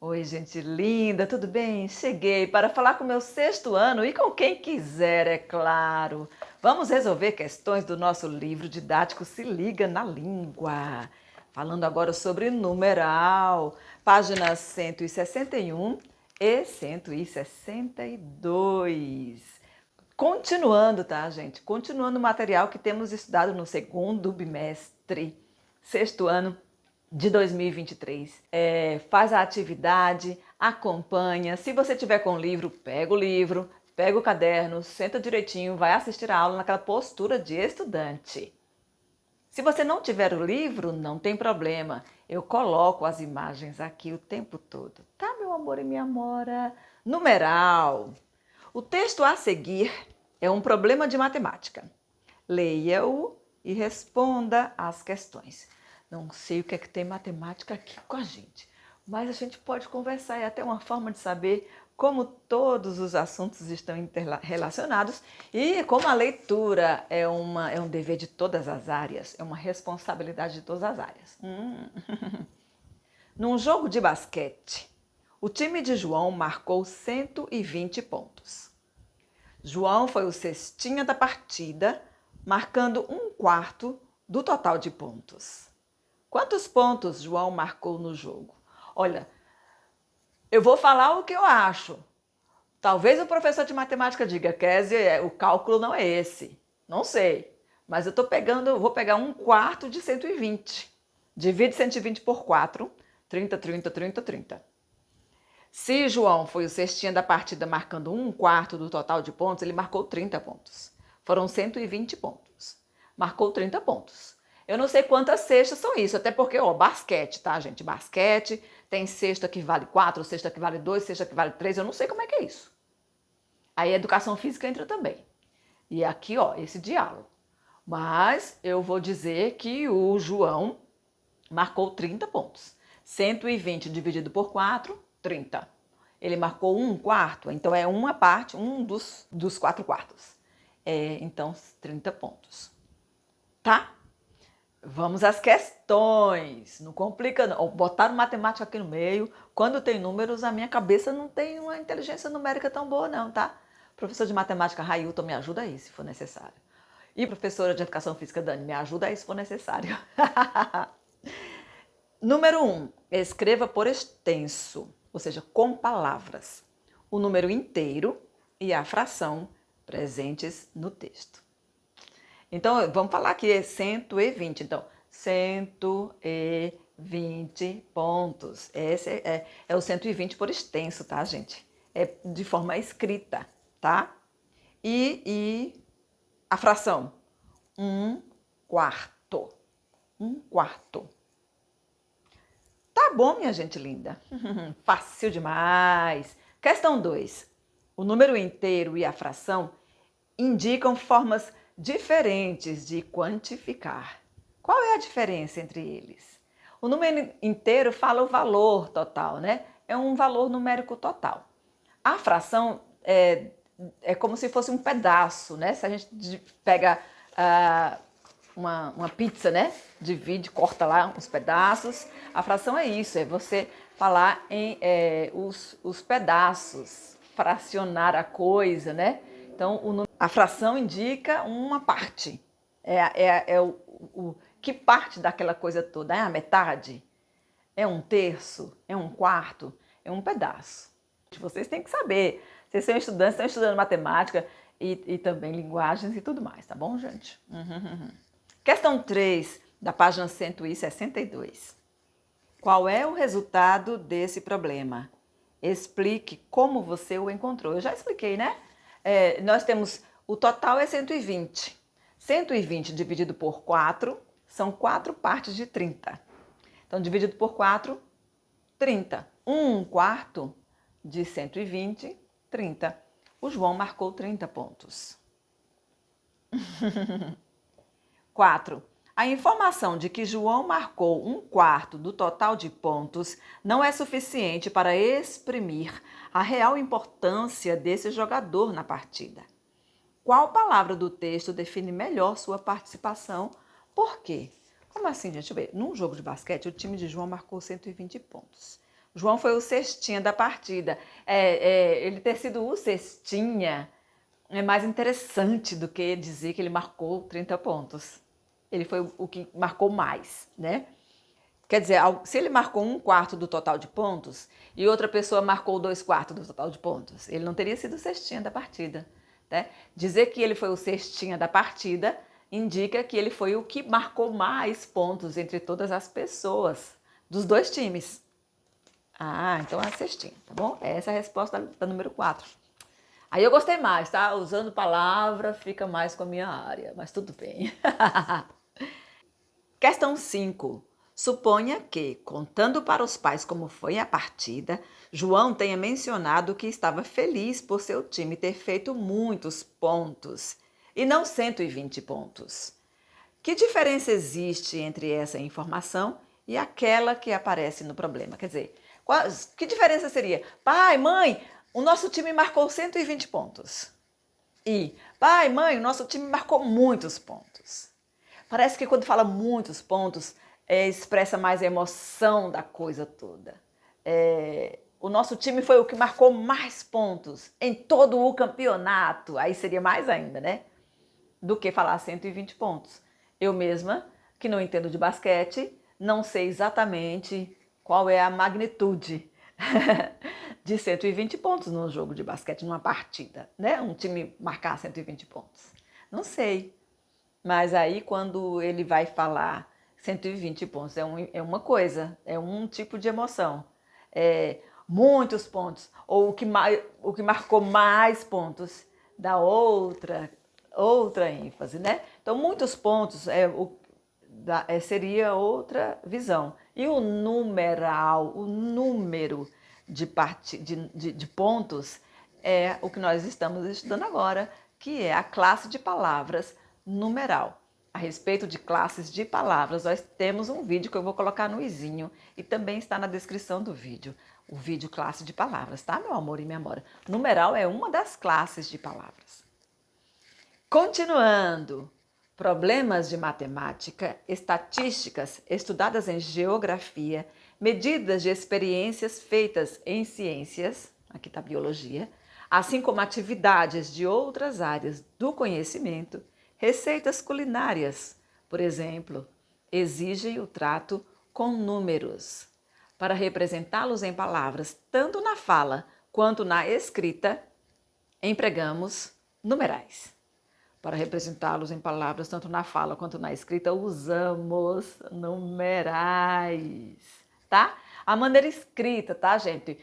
Oi, gente linda, tudo bem? Cheguei para falar com o meu sexto ano e com quem quiser, é claro. Vamos resolver questões do nosso livro didático Se Liga na Língua. Falando agora sobre numeral, páginas 161 e 162. Continuando, tá, gente? Continuando o material que temos estudado no segundo bimestre, sexto ano de 2023. Faz a atividade, acompanha. Se você tiver com o livro, pega o caderno, senta direitinho, vai assistir a aula naquela postura de estudante. Se você não tiver o livro, não tem problema. Eu coloco as imagens aqui o tempo todo. Tá, meu amor e minha amora? Numeral. O texto a seguir é um problema de matemática. Leia-o e responda às questões. Não sei o que é que tem matemática aqui com a gente, mas a gente pode conversar. É até uma forma de saber como todos os assuntos estão interrelacionados e como a leitura é um dever de todas as áreas, é uma responsabilidade de todas as áreas. Num jogo de basquete, o time de João marcou 120 pontos. João foi o cestinha da partida, marcando um quarto do total de pontos. Quantos pontos João marcou no jogo? Olha, eu vou falar o que eu acho. Talvez o professor de matemática diga, Kézia, o cálculo não é esse. Não sei. Mas vou pegar um quarto de 120. Divide 120 por 4, 30, 30, 30, 30. Se João foi o cestinha da partida marcando um quarto do total de pontos, ele marcou 30 pontos. Foram 120 pontos. Marcou 30 pontos. Eu não sei quantas cestas são isso, até porque, basquete, tá, gente? Basquete, tem cesta que vale 4, cesta que vale 2, cesta que vale 3, eu não sei como é que é isso. Aí a educação física entra também. E aqui, esse diálogo. Mas eu vou dizer que o João marcou 30 pontos. 120 dividido por 4, 30. Ele marcou um quarto, então é uma parte, um dos 4 quartos. Então, 30 pontos. Tá? Vamos às questões. Não complica, não. Botaram matemática aqui no meio. Quando tem números, a minha cabeça não tem uma inteligência numérica tão boa, não, tá? Professor de matemática, Railton, me ajuda aí, se for necessário. E professora de educação física, Dani, me ajuda aí, se for necessário. Número 1, escreva por extenso, ou seja, com palavras, o número inteiro e a fração presentes no texto. Então, vamos falar que é 120. Então, 120 pontos. Esse é o 120 por extenso, tá, gente? É de forma escrita, tá? E a fração? Um quarto. Um quarto. Tá bom, minha gente linda. Fácil demais. Questão 2. O número inteiro e a fração indicam formas diferentes de quantificar. Qual é a diferença entre eles? O número inteiro fala o valor total, né? É um valor numérico total. A fração é como se fosse um pedaço, né? Se a gente pega uma pizza, né? Divide, corta lá os pedaços. A fração é isso, é você falar em os pedaços, fracionar a coisa, né? Então, a fração indica uma parte. Que parte daquela coisa toda? É a metade? É um terço? É um quarto? É um pedaço. Vocês têm que saber. Vocês são estudantes, estão estudando matemática e também linguagens e tudo mais, tá bom, gente? Questão 3, da página 162. Qual é o resultado desse problema? Explique como você o encontrou. Eu já expliquei, né? Nós temos, o total é 120. 120 dividido por 4 são 4 partes de 30. Então, dividido por 4, 30. Um quarto de 120, 30. O João marcou 30 pontos. 4. A informação de que João marcou um quarto do total de pontos não é suficiente para exprimir a real importância desse jogador na partida. Qual palavra do texto define melhor sua participação? Por quê? Como assim, gente? Deixa eu ver. Num jogo de basquete, o time de João marcou 120 pontos. João foi o cestinha da partida. Ele ter sido o cestinha é mais interessante do que dizer que ele marcou 30 pontos. Ele foi o que marcou mais, né? Quer dizer, se ele marcou 1/4 do total de pontos e outra pessoa marcou 2/4 do total de pontos, ele não teria sido o cestinha da partida, né? Dizer que ele foi o cestinha da partida indica que ele foi o que marcou mais pontos entre todas as pessoas dos dois times. Então é a cestinha, tá bom? Essa é a resposta da número 4. Aí eu gostei mais, tá? Usando palavra fica mais com a minha área, mas tudo bem. Questão 5. Suponha que, contando para os pais como foi a partida, João tenha mencionado que estava feliz por seu time ter feito muitos pontos e não 120 pontos. Que diferença existe entre essa informação e aquela que aparece no problema? Quer dizer, que diferença seria? Pai, mãe, o nosso time marcou 120 pontos. E, pai, mãe, o nosso time marcou muitos pontos. Parece que quando fala muitos pontos, expressa mais a emoção da coisa toda. O nosso time foi o que marcou mais pontos em todo o campeonato. Aí seria mais ainda, né? Do que falar 120 pontos. Eu mesma, que não entendo de basquete, não sei exatamente qual é a magnitude de 120 pontos num jogo de basquete, numa partida, né? Um time marcar 120 pontos. Não sei. Mas aí quando ele vai falar 120 pontos, é uma coisa, é um tipo de emoção. Muitos pontos, ou o que marcou mais pontos, dá outra ênfase, né? Então, muitos pontos seria outra visão. E o numeral, o número de pontos, é o que nós estamos estudando agora, que é a classe de palavras numeral. A respeito de classes de palavras, nós temos um vídeo que eu vou colocar no izinho e também está na descrição do vídeo. O vídeo classe de palavras, tá, meu amor e minha amora? Numeral é uma das classes de palavras. Continuando, problemas de matemática, estatísticas estudadas em geografia, medidas de experiências feitas em ciências, aqui está biologia, assim como atividades de outras áreas do conhecimento, receitas culinárias, por exemplo, exigem o trato com números. Para representá-los em palavras, tanto na fala quanto na escrita, empregamos numerais. Para representá-los em palavras, tanto na fala quanto na escrita, usamos numerais, tá? A maneira escrita, tá, gente?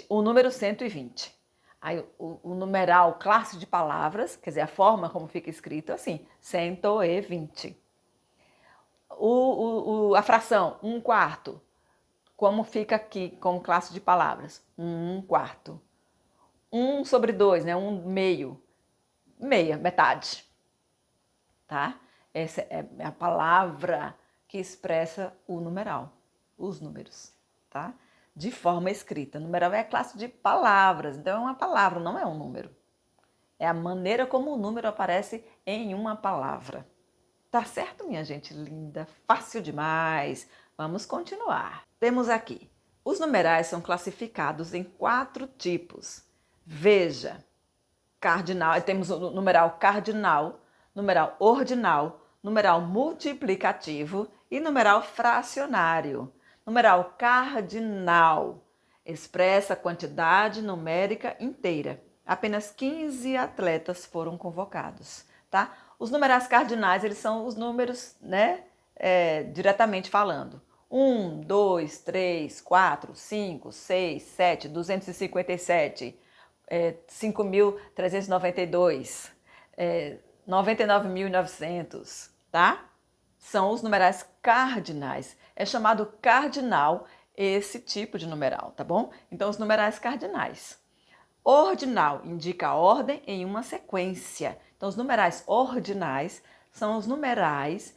O número 120. Aí, o numeral, classe de palavras, quer dizer, a forma como fica escrito, assim, 120. A fração, 1/4, como fica aqui como classe de palavras? 1/4. 1/2, né? 1/2. Meia, metade, tá? Essa é a palavra que expressa o numeral, os números, tá? De forma escrita. Numeral é a classe de palavras, então é uma palavra, não é um número. É a maneira como o número aparece em uma palavra. Tá certo, minha gente linda? Fácil demais. Vamos continuar. Temos aqui, os numerais são classificados em 4 tipos. Veja. Cardinal, temos o numeral cardinal, numeral ordinal, numeral multiplicativo e numeral fracionário. Numeral cardinal expressa a quantidade numérica inteira. Apenas 15 atletas foram convocados, tá? Os numerais cardinais, eles são os números, né, diretamente falando. 1, 2, 3, 4, 5, 6, 7, 257, 5.392, 99.900, tá? São os numerais cardinais. É chamado cardinal esse tipo de numeral, tá bom? Então, os numerais cardinais. Ordinal indica a ordem em uma sequência. Então, os numerais ordinais são os numerais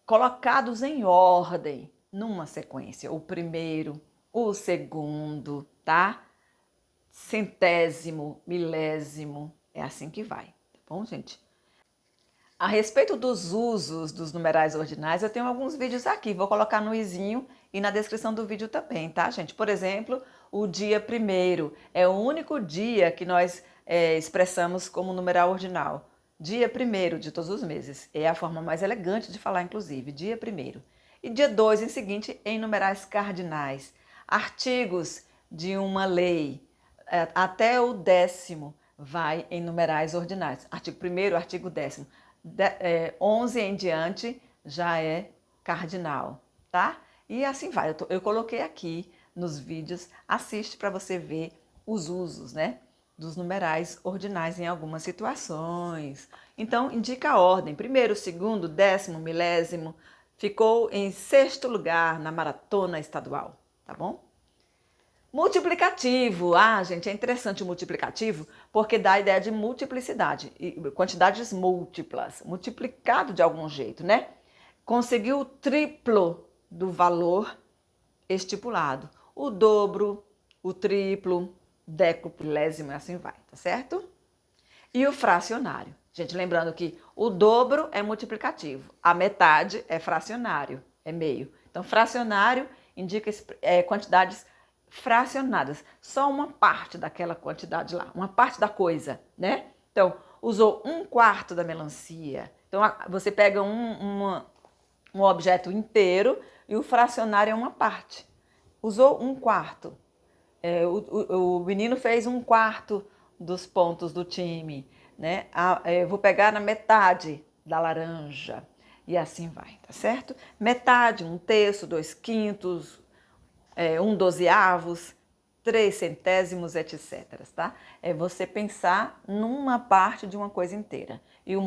colocados em ordem, numa sequência. O primeiro, o segundo, tá? Centésimo, milésimo, é assim que vai, tá bom, gente? A respeito dos usos dos numerais ordinais, eu tenho alguns vídeos aqui, vou colocar no izinho e na descrição do vídeo também, tá, gente? Por exemplo, o dia 1º é o único dia que nós expressamos como numeral ordinal. Dia 1º de todos os meses. É a forma mais elegante de falar, inclusive, dia 1º. E dia 2 em seguinte em numerais cardinais. Artigos de uma lei, até o 10º vai em numerais ordinais. Artigo 1º, artigo 10º. 11 em diante já é cardinal, tá? E assim vai. Eu coloquei aqui nos vídeos, assiste para você ver os usos, né, dos numerais ordinais em algumas situações. Então, indica a ordem. 1º, 2º, 10º, milésimo. Ficou em 6º lugar na maratona estadual, tá bom? Multiplicativo. Gente, é interessante o multiplicativo porque dá a ideia de multiplicidade, quantidades múltiplas, multiplicado de algum jeito, né? Conseguiu o triplo do valor estipulado. O dobro, o triplo, décuplo, milésimo, e assim vai, tá certo? E o fracionário. Gente, lembrando que o dobro é multiplicativo, a metade é fracionário, é meio. Então, fracionário indica quantidades fracionadas, só uma parte daquela quantidade lá, uma parte da coisa, né? Então, usou 1/4 da melancia. Então, você pega um objeto inteiro e o fracionário é uma parte. Usou 1/4. O menino fez 1/4 dos pontos do time, né? Vou pegar na metade da laranja e assim vai, tá certo? Metade, 1/3, 2/5, 1/12, 3/100, etc, tá? É você pensar numa parte de uma coisa inteira. E o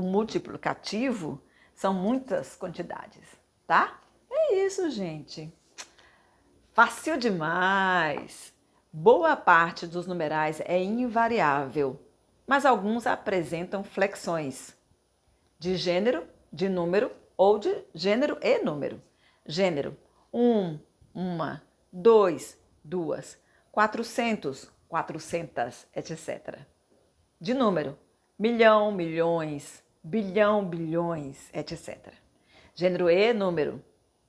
multiplicativo são muitas quantidades, tá? É isso, gente. Fácil demais! Boa parte dos numerais é invariável, mas alguns apresentam flexões de gênero, de número ou de gênero e número. Gênero: 1, uma, 2, duas, 400, 400, etc. De número: milhão, milhões, bilhão, bilhões, etc. Gênero e número: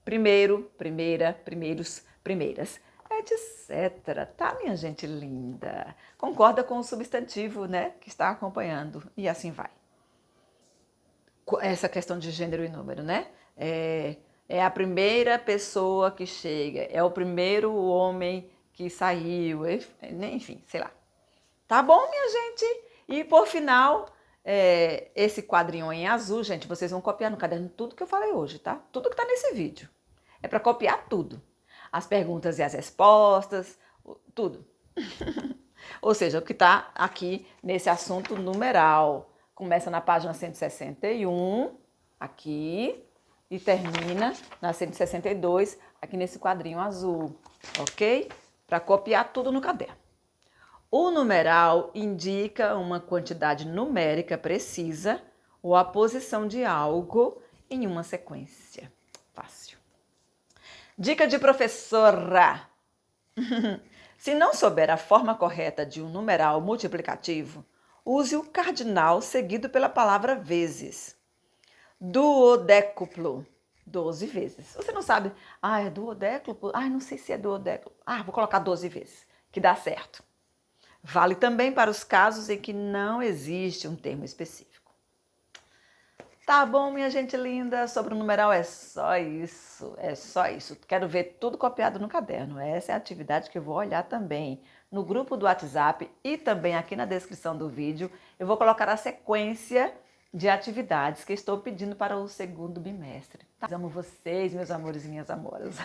primeiro, primeira, primeiros, primeiras, etc. Tá, minha gente linda? Concorda com o substantivo, né, que está acompanhando. E assim vai. Essa questão de gênero e número, né? É a primeira pessoa que chega, é o primeiro homem que saiu, enfim, sei lá. Tá bom, minha gente? E por final, esse quadrinho em azul, gente, vocês vão copiar no caderno tudo que eu falei hoje, tá? Tudo que tá nesse vídeo. É para copiar tudo. As perguntas e as respostas, tudo. Ou seja, o que está aqui nesse assunto numeral. Começa na página 161, aqui, e termina na 162, aqui nesse quadrinho azul, ok? Para copiar tudo no caderno. O numeral indica uma quantidade numérica precisa ou a posição de algo em uma sequência. Fácil. Dica de professora. Se não souber a forma correta de um numeral multiplicativo, use o cardinal seguido pela palavra vezes. Duodécuplo, 12 vezes. Você não sabe, é duodécuplo? Não sei se é duodécuplo. Vou colocar 12 vezes, que dá certo. Vale também para os casos em que não existe um termo específico. Tá bom, minha gente linda? Sobre o numeral é só isso. É só isso. Quero ver tudo copiado no caderno. Essa é a atividade que eu vou olhar também no grupo do WhatsApp e também aqui na descrição do vídeo. Eu vou colocar a sequência de atividades que estou pedindo para o segundo bimestre. Tá? Amo vocês, meus amores e minhas amoras.